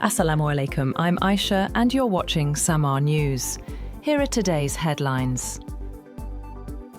Assalamu alaikum, I'm Aisha and you're watching Samaa News. Here are today's headlines.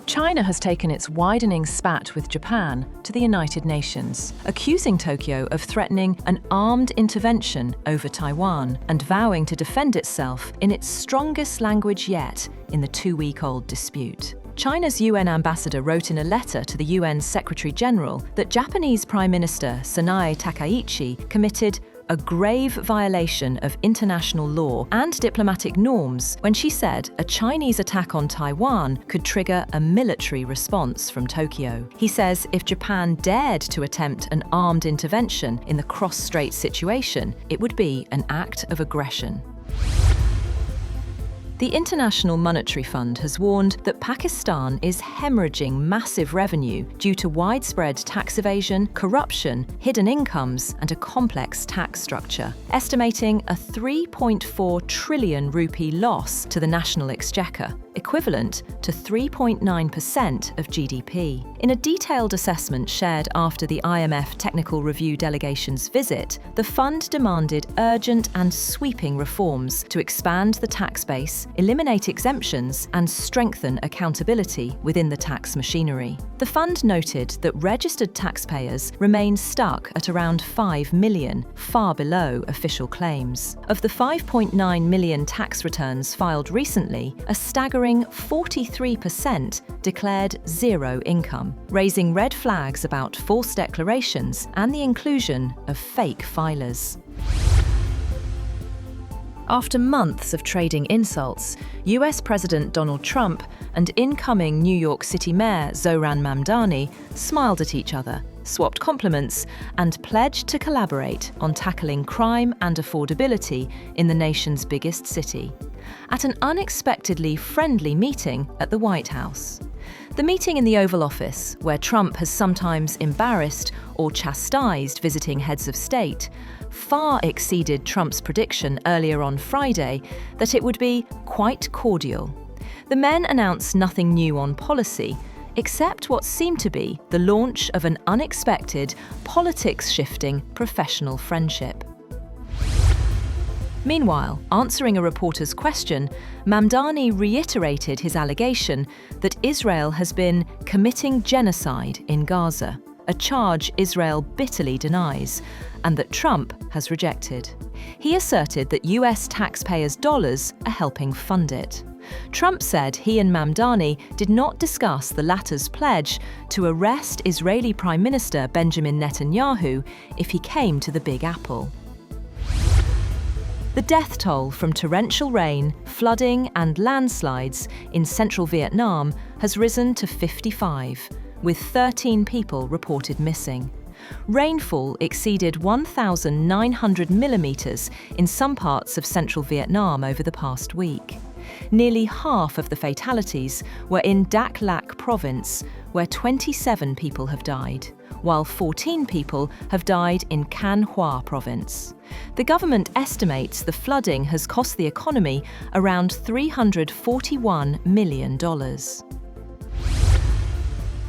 China has taken its widening spat with Japan to the United Nations, accusing Tokyo of threatening an armed intervention over Taiwan and vowing to defend itself in its strongest language yet in the two-week-old dispute. China's UN ambassador wrote in a letter to the UN Secretary-General that Japanese Prime Minister Sanae Takaichi committed a grave violation of international law and diplomatic norms when she said a Chinese attack on Taiwan could trigger a military response from Tokyo. He says if Japan dared to attempt an armed intervention in the cross-strait situation, it would be an act of aggression. The International Monetary Fund has warned that Pakistan is hemorrhaging massive revenue due to widespread tax evasion, corruption, hidden incomes, and a complex tax structure, estimating a 3.4 trillion rupee loss to the national exchequer, equivalent to 3.9% of GDP. In a detailed assessment shared after the IMF Technical Review delegation's visit, the fund demanded urgent and sweeping reforms to expand the tax base, eliminate exemptions, and strengthen accountability within the tax machinery. The fund noted that registered taxpayers remain stuck at around 5 million, far below official claims. Of the 5.9 million tax returns filed recently, a staggering 43% declared zero income, raising red flags about false declarations and the inclusion of fake filers. After months of trading insults, US President Donald Trump and incoming New York City Mayor Zohran Mamdani smiled at each other, swapped compliments, and pledged to collaborate on tackling crime and affordability in the nation's biggest city, at an unexpectedly friendly meeting at the White House. The meeting in the Oval Office, where Trump has sometimes embarrassed or chastised visiting heads of state, far exceeded Trump's prediction earlier on Friday that it would be quite cordial. The men announced nothing new on policy, except what seemed to be the launch of an unexpected, politics-shifting professional friendship. Meanwhile, answering a reporter's question, Mamdani reiterated his allegation that Israel has been committing genocide in Gaza, a charge Israel bitterly denies, and that Trump has rejected. He asserted that US taxpayers' dollars are helping fund it. Trump said he and Mamdani did not discuss the latter's pledge to arrest Israeli Prime Minister Benjamin Netanyahu if he came to the Big Apple. The death toll from torrential rain, flooding, and landslides in central Vietnam has risen to 55, with 13 people reported missing. Rainfall exceeded 1,900 millimetres in some parts of central Vietnam over the past week. Nearly half of the fatalities were in Dak Lak province, where 27 people have died, while 14 people have died in Can Hoa province. The government estimates the flooding has cost the economy around $341 million.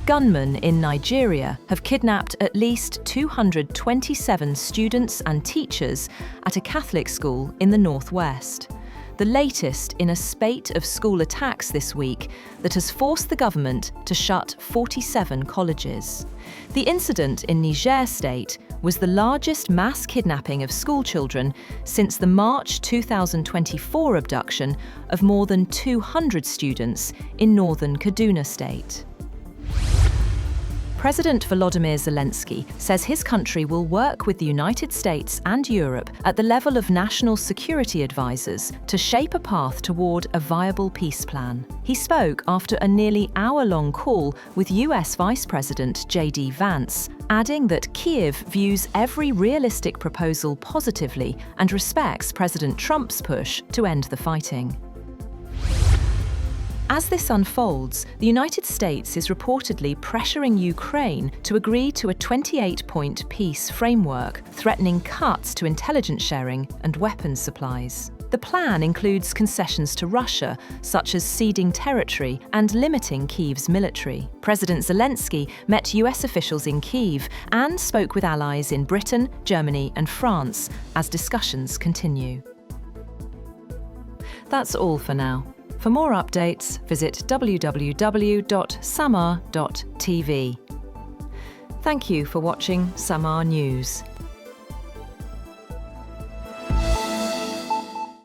Gunmen in Nigeria have kidnapped at least 227 students and teachers at a Catholic school in the northwest, the latest in a spate of school attacks this week that has forced the government to shut 47 colleges. The incident in Niger State was the largest mass kidnapping of schoolchildren since the March 2024 abduction of more than 200 students in northern Kaduna State. President Volodymyr Zelensky says his country will work with the United States and Europe at the level of national security advisors to shape a path toward a viable peace plan. He spoke after a nearly hour-long call with US Vice President J.D. Vance, adding that Kyiv views every realistic proposal positively and respects President Trump's push to end the fighting. As this unfolds, the United States is reportedly pressuring Ukraine to agree to a 28-point peace framework, threatening cuts to intelligence sharing and weapons supplies. The The plan includes concessions to Russia, such as ceding territory and limiting Kyiv's military. President Zelensky met US officials in Kyiv and spoke with allies in Britain, Germany and France as discussions continue. That's all for now. For more updates, visit www.samaa.tv. Thank you for watching Samaa News.